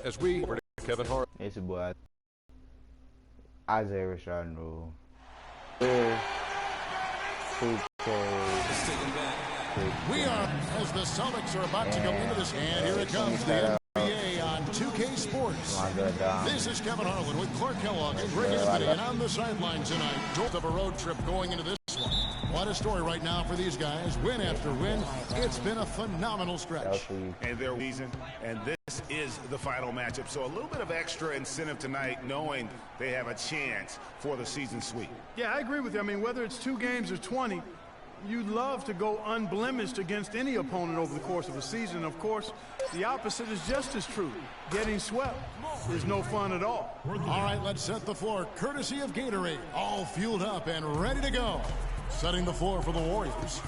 as we over to Kevin Hart. It's your boy Isaiah Rashad Rule. Yeah. We are, as the Celtics are about to go into this, and here it comes, the NBA on 2K Sports. This is Kevin Harlan with Clark Kellogg and Greg Anthony, and on the sidelines tonight, jolt of a road trip going into this one. What a story right now for these guys, win after win. It's been a phenomenal stretch. And their reason, and this is the final matchup. So a little bit of extra incentive tonight, knowing they have a chance for the season sweep. Yeah, I agree with you. I mean, whether it's 2 games or 20, you'd love to go unblemished against any opponent over the course of a season. Of course, the opposite is just as true. Getting swept is no fun at all. All right, let's set the floor. Courtesy of Gatorade, all fueled up and ready to go. Setting the floor for the Warriors.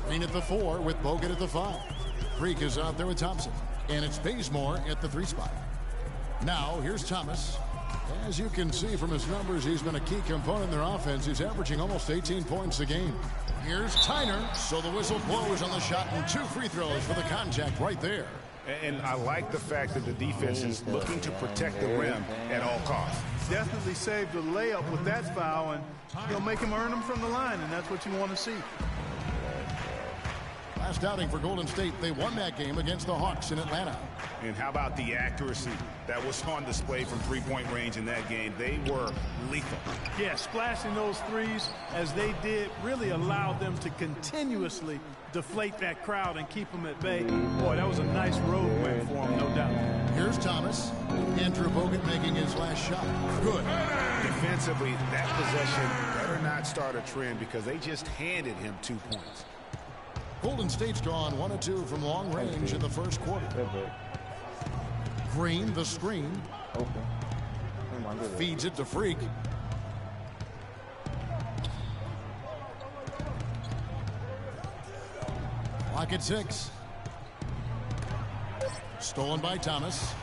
Green at the 4 with Bogut at the 5. Freak is out there with Thompson. And it's Bazemore at the 3 spot. Now, here's Thomas. As you can see from his numbers, he's been a key component in their offense. He's averaging almost 18 points a game. Here's Tyner. So the whistle blows on the shot and 2 free throws for the contact right there. And I like the fact that the defense is looking to protect the rim at all costs. Definitely saved a layup with that foul, and he'll make him earn them from the line, and that's what you want to see. Last outing for Golden State, they won that game against the Hawks in Atlanta. And how about the accuracy that was on display from three-point range in that game? They were lethal. Yeah, splashing those threes as they did really allowed them to continuously deflate that crowd and keep them at bay. Boy, that was a nice road win for them, no doubt. Here's Thomas. Andrew Bogut making his last shot. Good. Defensively, that possession better not start a trend because they just handed him 2 points. Golden State's gone 1 of 2 from long range in the first quarter. Green, the screen. Feeds it to Freak. Clock at 6. Stolen by Thomas.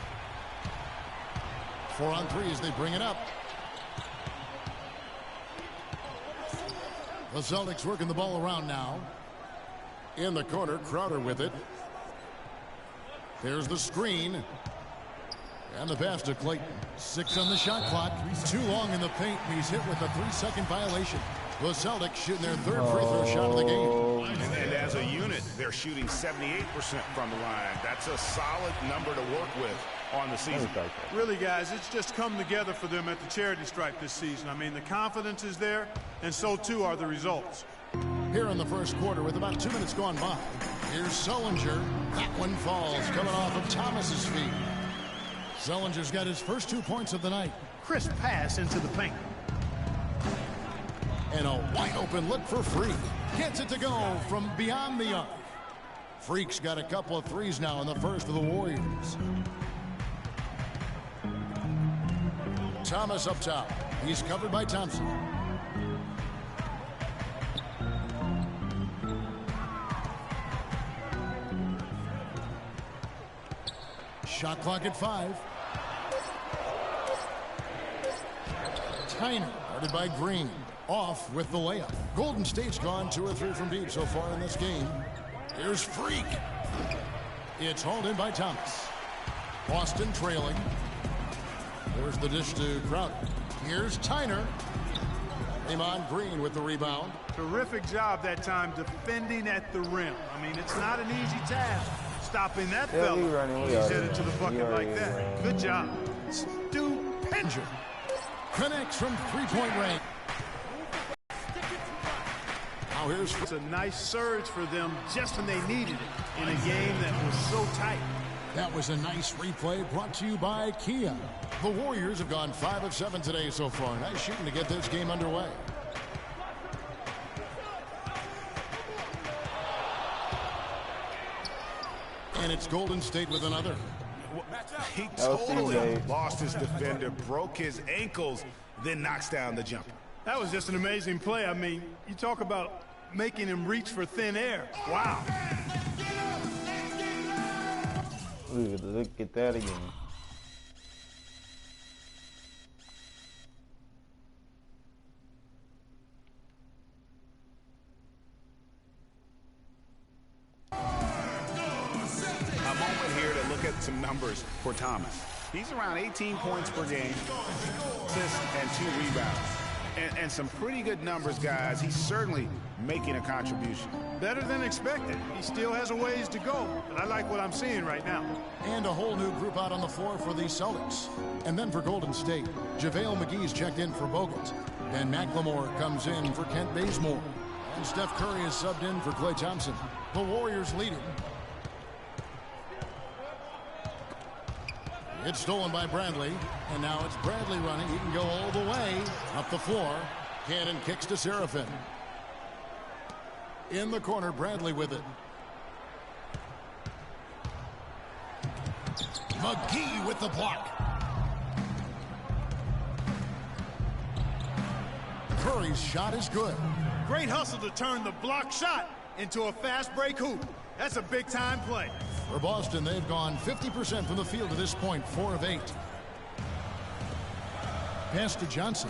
4 on 3 as they bring it up. The Celtics working the ball around now. In the corner, Crowder with it. There's the screen. And the pass to Clayton. 6 on the shot clock. Too long in the paint. He's hit with a 3-second violation. The Celtics shooting their 3rd free throw shot of the game. And as a unit, they're shooting 78% from the line. That's a solid number to work with on the season. Really, guys, it's just come together for them at the charity stripe this season. I mean, the confidence is there, and so too are the results. Here in the first quarter with about 2 minutes gone by. Here's Sullinger. That one falls coming off of Thomas's feet. Sullinger's got his first 2 points of the night. Crisp pass into the paint. And a wide open look for Freak. Gets it to go from beyond the arc. Freak's got a couple of threes now in the first for the Warriors. Thomas up top. He's covered by Thompson. Shot clock at 5. Tyner guarded by Green. Off with the layup. Golden State's gone 2 or 3 from deep so far in this game. Here's Freak. It's hauled in by Thomas. Boston trailing. There's the dish to Crowder. Here's Tyner. Draymond Green with the rebound. Terrific job that time defending at the rim. I mean, it's not an easy task stopping that fella. He's headed to the bucket like that. Good job. Stupendous. Connects from 3-point range. Now here's it's a nice surge for them just when they needed it in a game that was so tight. That was a nice replay brought to you by Kia. The Warriors have gone 5 of 7 today so far. Nice shooting to get this game underway. And it's Golden State with another. He totally lost his defender, broke his ankles, then knocks down the jumper. That was just an amazing play. I mean, you talk about making him reach for thin air. Wow. Look at that again. A moment here to look at some numbers for Thomas. He's around 18 points per game, assists, and 2 rebounds. And some pretty good numbers, guys. He's certainly making a contribution. Better than expected. He still has a ways to go, but I like what I'm seeing right now. And a whole new group out on the floor for the Celtics. And then for Golden State, JaVale McGee's checked in for Bogut. And McLemore comes in for Kent Bazemore. And Steph Curry is subbed in for Klay Thompson. The Warriors leading. It's stolen by Bradley. And now it's Bradley running. He can go all the way up the floor. Cannon kicks to Serafin. In the corner, Bradley with it. McGee with the block. Curry's shot is good. Great hustle to turn the block shot into a fast break hoop. That's a big-time play. For Boston, they've gone 50% from the field to this point, 4 of 8. Pass to Johnson.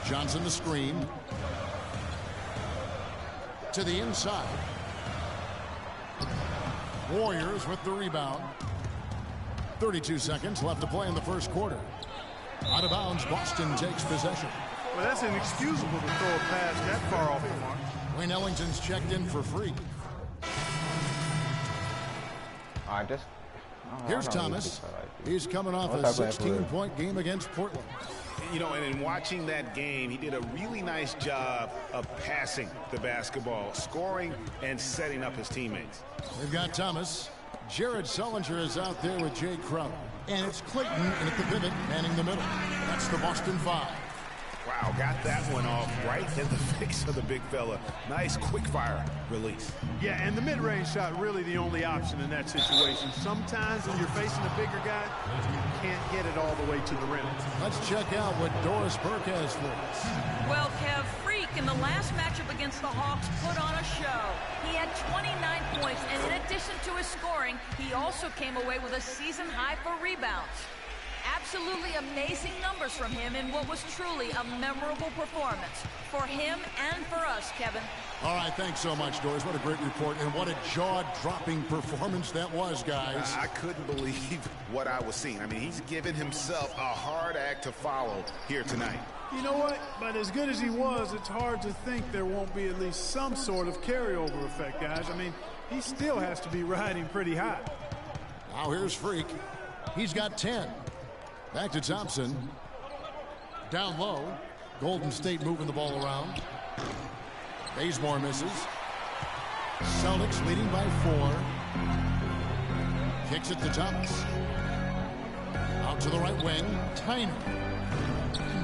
Johnson the screen. To the inside. Warriors with the rebound. 32 seconds left to play in the first quarter. Out of bounds, Boston takes possession. Well, that's inexcusable to throw a pass that far off the mark. Wayne Ellington's checked in for free. Here's Thomas. He's coming off a 16-point game against Portland. You know, and in watching that game, he did a really nice job of passing the basketball, scoring, and setting up his teammates. They've got Thomas. Jared Sullinger is out there with Jay Crowder. And it's Clayton in at the pivot, manning the middle. That's the Boston 5. Wow, got that one off right in the face of the big fella. Nice quick-fire release. Yeah, and the mid-range shot really the only option in that situation. Sometimes when you're facing a bigger guy, you can't get it all the way to the rim. Let's check out what Doris Burke has for us. Well, Kev, Freak in the last matchup against the Hawks put on a show. He had 29 points, and in addition to his scoring, he also came away with a season high for rebounds. Absolutely amazing numbers from him in what was truly a memorable performance for him and for us, Kevin. All right, thanks so much, Doris. What a great report, and what a jaw-dropping performance that was, guys. I couldn't believe what I was seeing. I mean, he's given himself a hard act to follow here tonight. You know what? But as good as he was, it's hard to think there won't be at least some sort of carryover effect, guys. I mean, he still has to be riding pretty high. Now here's Freak. He's got 10. Back to Thompson. Down low. Golden State moving the ball around. Bazemore misses. Celtics leading by 4. Kicks it to Thomas. Out to the right wing. Tyner.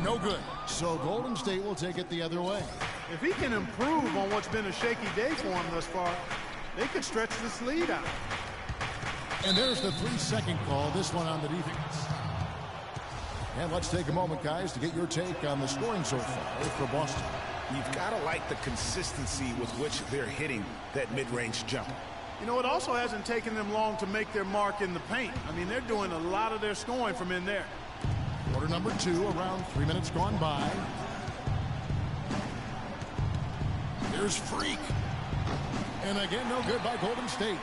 No good. So Golden State will take it the other way. If he can improve on what's been a shaky day for him thus far, they could stretch this lead out. And there's the 3-second call. This one on the defense. And let's take a moment, guys, to get your take on the scoring so far for Boston. You've got to like the consistency with which they're hitting that mid-range jump. You know, it also hasn't taken them long to make their mark in the paint. I mean, they're doing a lot of their scoring from in there. Quarter number 2, around 3 minutes gone by. Here's Freak. And again, no good by Golden State.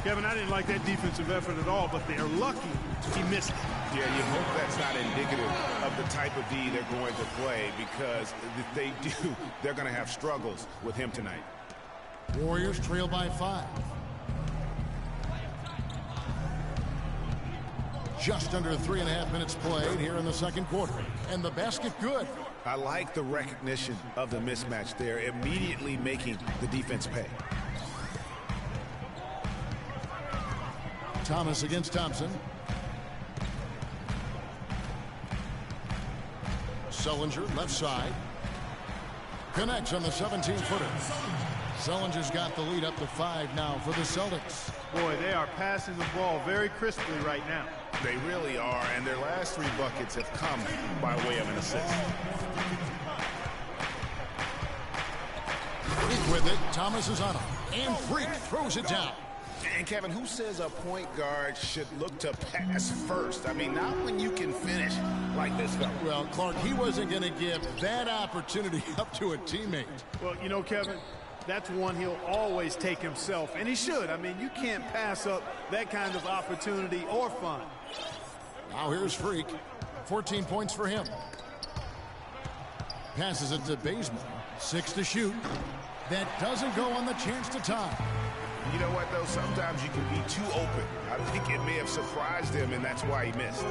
Kevin, I didn't like that defensive effort at all, but they're lucky he missed it. Yeah, you hope that's not indicative of the type of D they're going to play, because if they do, they're going to have struggles with him tonight. Warriors trail by 5. Just under 3.5 minutes played here in the second quarter. And the basket good. I like the recognition of the mismatch there, immediately making the defense pay. Thomas against Thompson. Sullinger, left side. Connects on the 17-footer. Sullinger's got the lead up to 5 now for the Celtics. Boy, they are passing the ball very crisply right now. They really are, and their last 3 buckets have come by way of an assist. Freak with it. Thomas is on him. And Freak throws it down. And Kevin, who says a point guard should look to pass first? I mean, not when you can finish like this fella. Well, Clark, he wasn't going to give that opportunity up to a teammate. Well, you know, Kevin, that's one he'll always take himself, and he should. I mean, you can't pass up that kind of opportunity or fun. Now here's Freak. 14 points for him. Passes it to Bazemore. 6 to shoot. That doesn't go on the chance to tie. You know what, though? Sometimes you can be too open. I think it may have surprised him, and that's why he missed.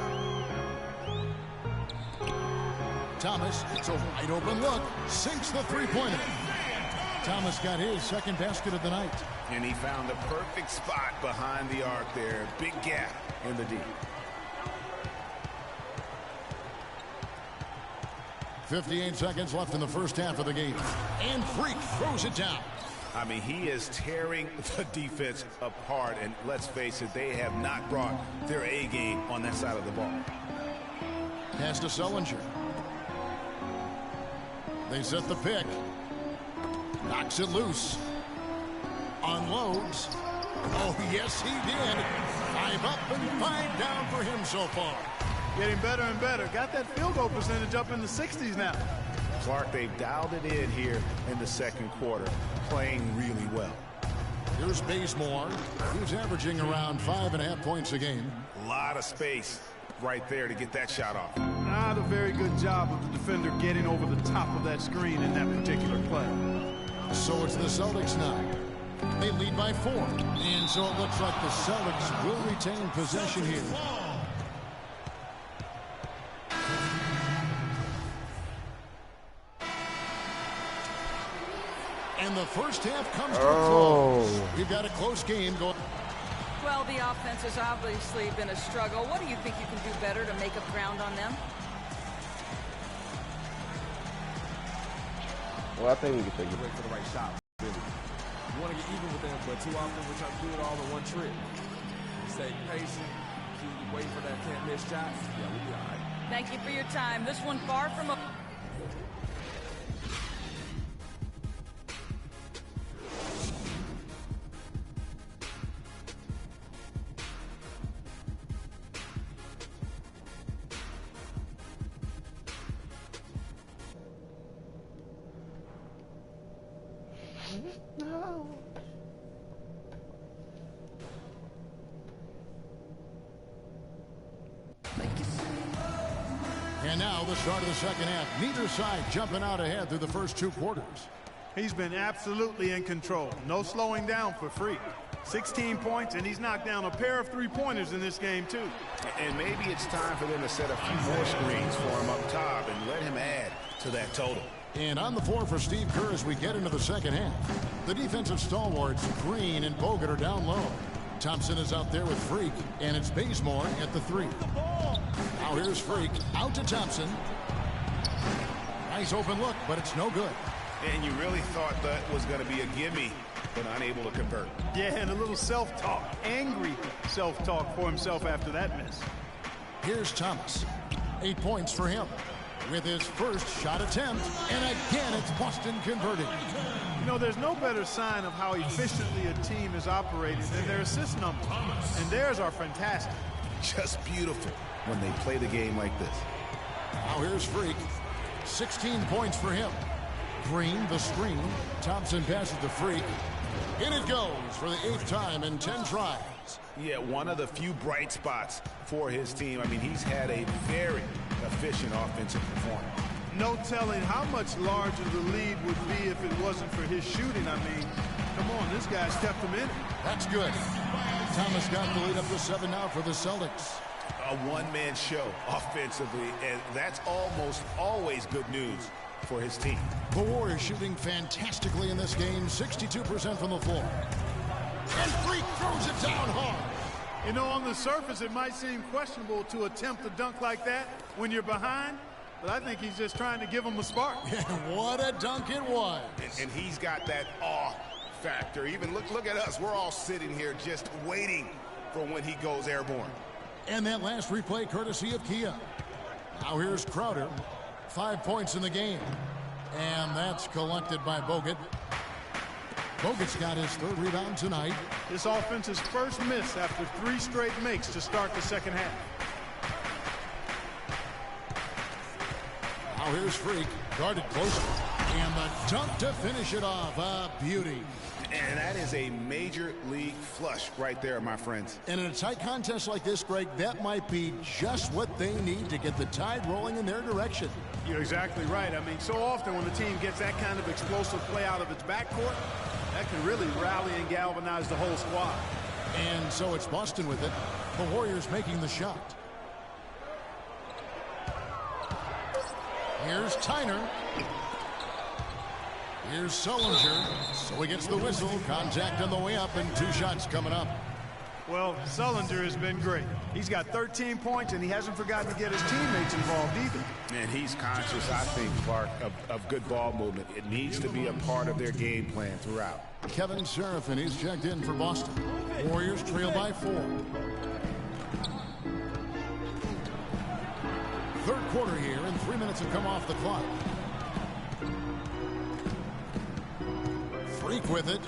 Thomas, it's a wide open look. Sinks the three-pointer. Thomas got his second basket of the night. And he found the perfect spot behind the arc there. Big gap in the D. 58 seconds left in the first half of the game. And Freak throws it down. I mean, he is tearing the defense apart. And let's face it, they have not brought their A game on that side of the ball. Pass to Sullinger. They set the pick. Knocks it loose. Unloads. Oh, yes, he did. 5 up and 5 down for him so far. Getting better and better. Got that field goal percentage up in the 60s now. Clark, they've dialed it in here in the second quarter, playing really well. Here's Bazemore, who's averaging around 5.5 points a game. A lot of space right there to get that shot off. Not a very good job of the defender getting over the top of that screen in that particular play. So it's the Celtics now. They lead by 4. And so it looks like the Celtics will retain possession here. And the first half comes to a close. We've got a close game going. Well, the offense has obviously been a struggle. What do you think you can do better to make up ground on them? Well, I think we can take it. Wait for the right shot. Really. You want to get even with them, but too often we're trying to do it all in one trip. Stay patient, keep waiting for that can't miss shot. Yeah, we'll be all right. Thank you for your time. This one far from a... No. And now the start of the second half. Neither side jumping out ahead through the first 2 quarters. He's been absolutely in control. No slowing down for Freak. 16 points, and he's knocked down a pair of three-pointers in this game, too. And maybe it's time for them to set a few more screens for him up top and let him add to that total. And on the floor for Steve Kerr as we get into the second half. The defensive stalwarts, Green and Bogut, are down low. Thompson is out there with Freak, and it's Bazemore at the 3. Now here's Freak, out to Thompson. Nice open look, but it's no good. And you really thought that was going to be a gimme, but unable to convert. Yeah, and a little self-talk, angry self-talk for himself after that miss. Here's Thomas. 8 points for him with his first shot attempt, and again it's Boston converting. You know, there's no better sign of how efficiently a team is operating than their assist numbers, and theirs are fantastic. Just beautiful when they play the game like this. Now here's Freak. 16 points for him. Green, the screen. Thompson passes to Freak. In it goes for the 8th time in 10 tries. Yeah, one of the few bright spots for his team. I mean, he's had a very efficient offensive performance. No telling how much larger the lead would be if it wasn't for his shooting. I mean, come on, this guy's kept him in it. That's good. Thomas got the lead up to 7 now for the Celtics. A one-man show offensively, and that's almost always good news for his team. The Warriors shooting fantastically in this game, 62% from the floor. And Freak throws it down hard. You know, on the surface, it might seem questionable to attempt a dunk like that when you're behind, but I think he's just trying to give him a spark. What a dunk it was. And he's got that awe factor. Even look at us. We're all sitting here just waiting for when he goes airborne. And that last replay courtesy of Kia. Now here's Crowder. 5 points in the game. And that's collected by Bogut. Bogut's got his 3rd rebound tonight. This offense's first miss after 3 straight makes to start the second half. Now here's Freak, guarded closely. And the dunk to finish it off. A beauty. And that is a major league flush right there, my friends. And in a tight contest like this, Greg, that might be just what they need to get the tide rolling in their direction. You're exactly right. I mean, so often when the team gets that kind of explosive play out of its backcourt, that can really rally and galvanize the whole squad. And so it's Boston with it. The Warriors making the shot. Here's Tyner. Here's Sullinger. So he gets the whistle. Contact on the way up and 2 shots coming up. Well, Sullinger has been great. He's got 13 points, and he hasn't forgotten to get his teammates involved either. And he's conscious, I think, Clark, of good ball movement. It needs to be a part of their game plan throughout. Kevin Serafin is checked in for Boston. Warriors trail by 4. Third quarter here, and 3 minutes have come off the clock. Freak with it.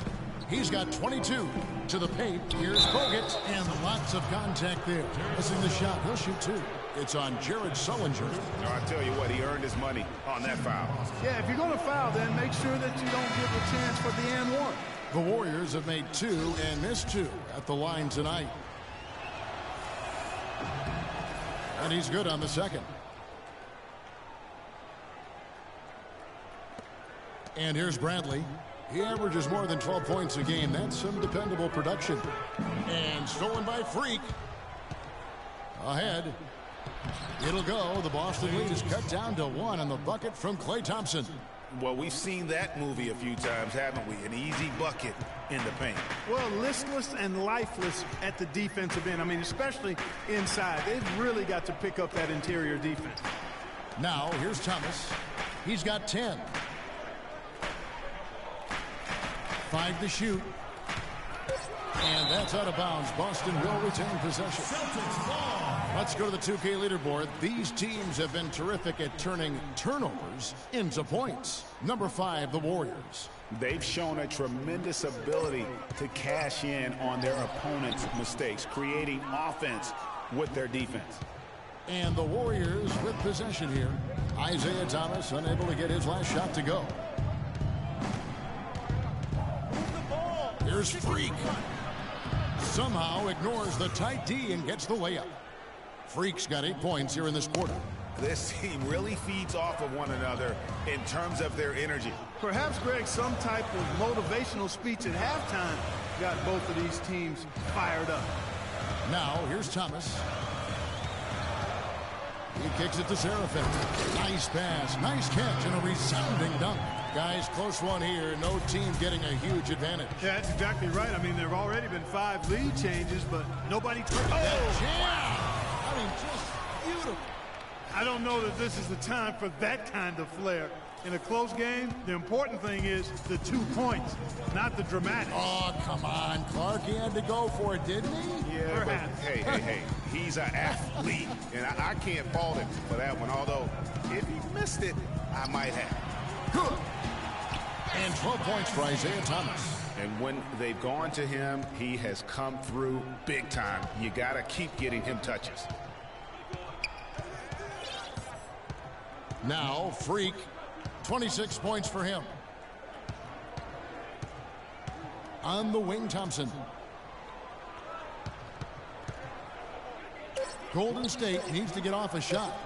He's got 22 to the paint. Here's Bogut, and lots of contact there. Missing the shot. He'll shoot 2. It's on Jared Sullinger. I tell you what, he earned his money on that foul. Yeah, if you're going to foul, then make sure that you don't give a chance for the and 1. The Warriors have made 2 and missed 2 at the line tonight. And he's good on the second. And here's Bradley. He averages more than 12 points a game. That's some dependable production. And stolen by Freak. Ahead. It'll go. The Boston lead is cut down to 1 on the bucket from Klay Thompson. Well, we've seen that movie a few times, haven't we? An easy bucket in the paint. Well, listless and lifeless at the defensive end. I mean, especially inside. They've really got to pick up that interior defense. Now, here's Thomas. He's got 10. 5 to shoot. And that's out of bounds. Boston will retain possession. Let's go to the 2K leaderboard. These teams have been terrific at turning turnovers into points. Number 5, the Warriors. They've shown a tremendous ability to cash in on their opponent's mistakes, creating offense with their defense. And the Warriors with possession here. Isaiah Thomas unable to get his last shot to go. Here's Freak. Somehow ignores the tight D and gets the layup. Freak's got 8 points here in this quarter. This team really feeds off of one another in terms of their energy. Perhaps, Greg, some type of motivational speech at halftime got both of these teams fired up. Now, here's Thomas. He kicks it to Serafin. Nice pass, nice catch, and a resounding dunk. Guys, close one here. No team getting a huge advantage. Yeah, that's exactly right. I mean, there have already been 5 lead changes, but nobody... I mean, just beautiful. I don't know that this is the time for that kind of flair. In a close game, the important thing is the 2 points, not the dramatics. Oh, come on, Clark. He had to go for it, didn't he? Yeah, but hey, he's an athlete, and I can't fault him for that one, although if he missed it, I might have. Good. And 12 points for Isaiah Thomas. And when they've gone to him, he has come through big time. You got to keep getting him touches. Now, Freak. 26 points for him. On the wing, Thompson. Golden State needs to get off a shot.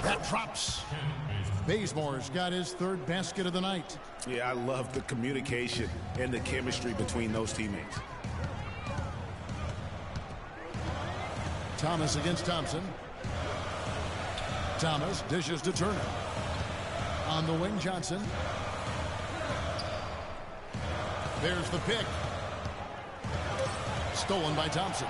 That drops. Bazemore's got his 3rd basket of the night. Yeah, I love the communication and the chemistry between those teammates. Thomas against Thompson. Thomas dishes to Turner. On the wing, Johnson. There's the pick. Stolen by Thompson.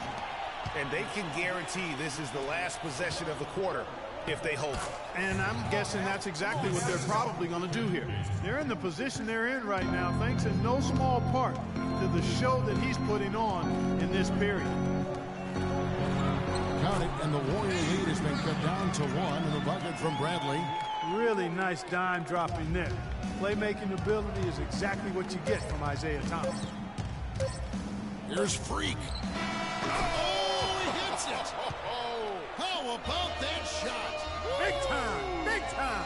And they can guarantee this is the last possession of the quarter if they hold it. And I'm guessing that's exactly what they're probably going to do here. They're in the position they're in right now thanks in no small part to the show that he's putting on in this period. Count it, and the Warrior lead has been cut down to 1 in the bucket from Bradley. Really nice dime dropping there. Playmaking ability is exactly what you get from Isaiah Thomas. Here's Freak. Oh, he hits it. How about that shot? Big time, big time.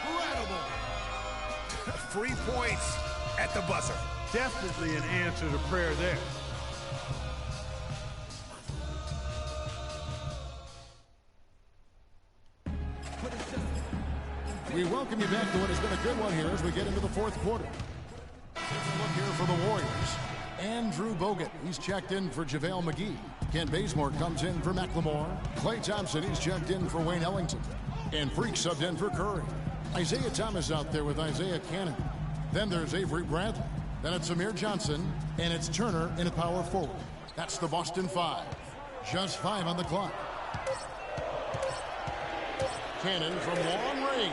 Incredible. free points at the buzzer. Definitely an answer to prayer there. We welcome you back to what has been a good one here as we get into the fourth quarter. Take a look here for the Warriors. Andrew Bogut, he's checked in for JaVale McGee. Kent Bazemore comes in for McLemore. Klay Thompson, he's checked in for Wayne Ellington. And Freak subbed in for Curry. Isaiah Thomas out there with Isaiah Cannon. Then there's Avery Bradley. Then it's Amir Johnson. And it's Turner in a power forward. That's the Boston Five. Just 5 on the clock. Cannon from long range.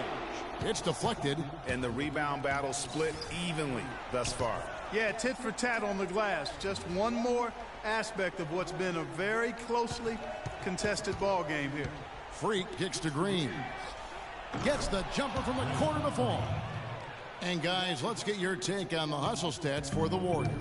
It's deflected. And the rebound battle split evenly thus far. Yeah, tit for tat on the glass. Just one more aspect of what's been a very closely contested ball game here. Freak kicks to Green. Gets the jumper from the corner to fall. And guys, let's get your take on the hustle stats for the Warriors.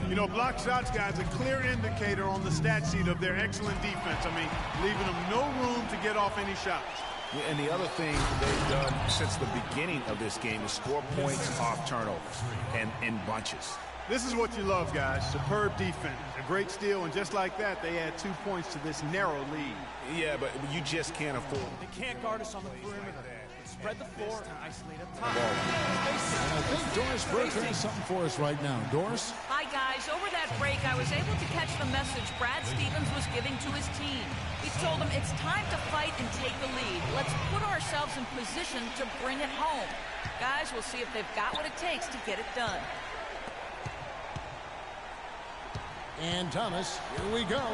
You know, block shots, guys, a clear indicator on the stat sheet of their excellent defense. I mean, leaving them no room to get off any shots. And the other thing they've done since the beginning of this game is score points off turnovers and in bunches. This is what you love, guys. Superb defense. A great steal, and just like that, they add 2 points to this narrow lead. Yeah, but you just can't afford. They can't guard us on the perimeter. Spread the floor and isolate up top. And I think Doris Burke has something for us right now. Doris? Hi, guys. Over that break, I was able to catch the message Brad Stevens was giving to his team. He told them it's time to fight and take the lead. Let's put ourselves in position to bring it home. Guys, we'll see if they've got what it takes to get it done. And Thomas, here we go.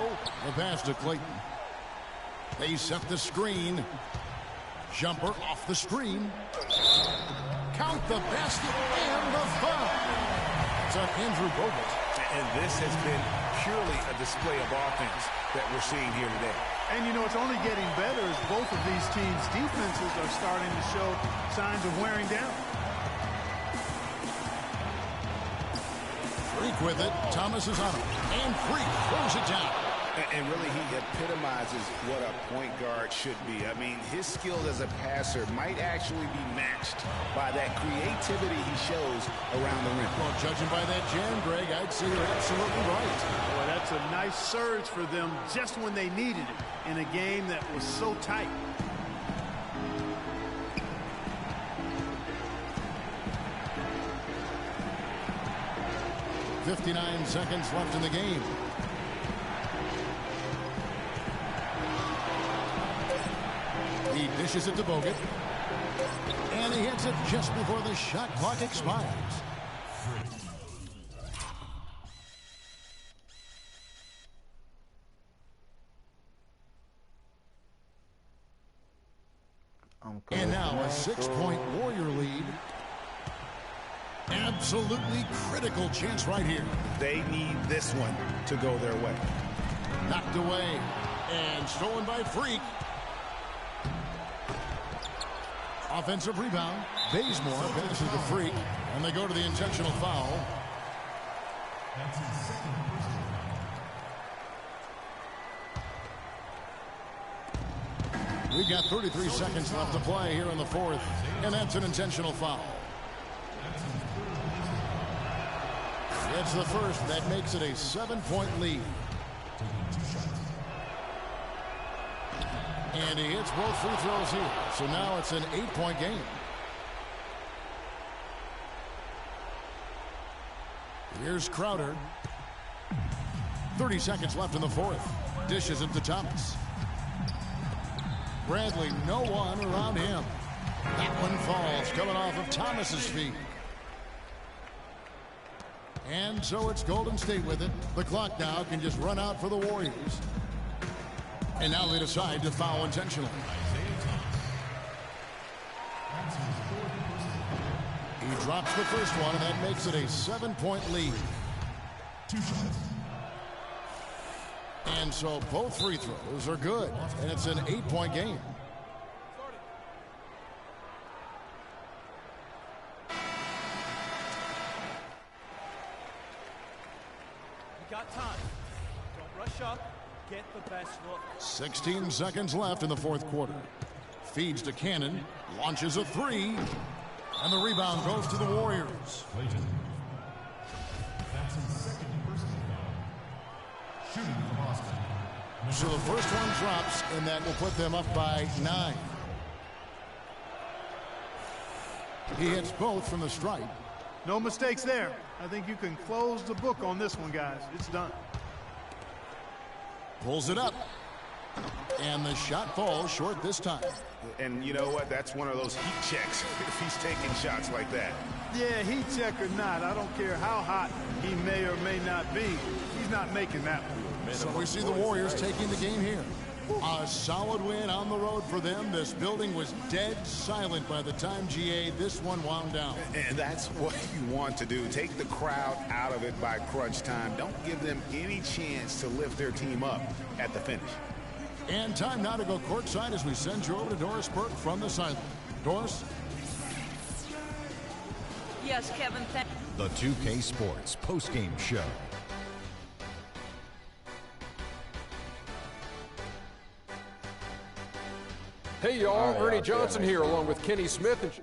The pass to Clayton. They set the screen. Jumper off the screen. Count the basket and the foul. It's on Andrew Bogut. And this has been purely a display of offense that we're seeing here today. And, you know, it's only getting better as both of these teams' defenses are starting to show signs of wearing down. Freak with it. Thomas is on him. And Freak throws it down. And really, he epitomizes what a point guard should be. I mean, his skill as a passer might actually be matched by that creativity he shows around the rim. Well, judging by that jam, Greg, I'd say you're absolutely right. Boy, that's a nice surge for them just when they needed it in a game that was so tight. .59 seconds left in the game. He dishes it to Bogut. And he hits it just before the shot clock expires. And now a 6-point Warrior lead. Absolutely critical chance right here. They need this one to go their way. Knocked away and stolen by Freak. Offensive rebound. Bazemore passes to Freak, and they go to the intentional foul. We've got 33 seconds left to play here in the fourth, and that's an intentional foul. It's the first. That makes it a 7-point lead. And he hits both free throws here. So now it's an 8-point game. Here's Crowder. 30 seconds left in the fourth. Dishes it to Thomas. Bradley, no one around him. That one falls, coming off of Thomas's feet. And so it's Golden State with it. The clock now can just run out for the Warriors. And now they decide to foul intentionally. He drops the first one, and that makes it a 7-point lead. And so both free throws are good, and it's an 8-point game. Got time. Don't rush up. Get the best look. 16 seconds left in the fourth quarter. Feeds to Cannon. Launches a three. And the rebound goes to the Warriors. Clayton. That's his second personal foul. Shooting for Boston. So the first one drops, and that will put them up by 9. He hits both from the stripe. No mistakes there. I think you can close the book on this one, guys. It's done. Pulls it up. And the shot falls short this time. And you know what? That's one of those heat checks if he's taking shots like that. Yeah, heat check or not, I don't care how hot he may or may not be. He's not making that one. So we see the Warriors taking the game here. A solid win on the road for them. This building was dead silent by the time this one wound down. And that's what you want to do. Take the crowd out of it by crunch time. Don't give them any chance to lift their team up at the finish. And time now to go courtside as we send you over to Doris Burke from the sideline. Doris? Yes, Kevin. The 2K Sports postgame show. Hey, y'all. Ernie Johnson here along with Kenny Smith.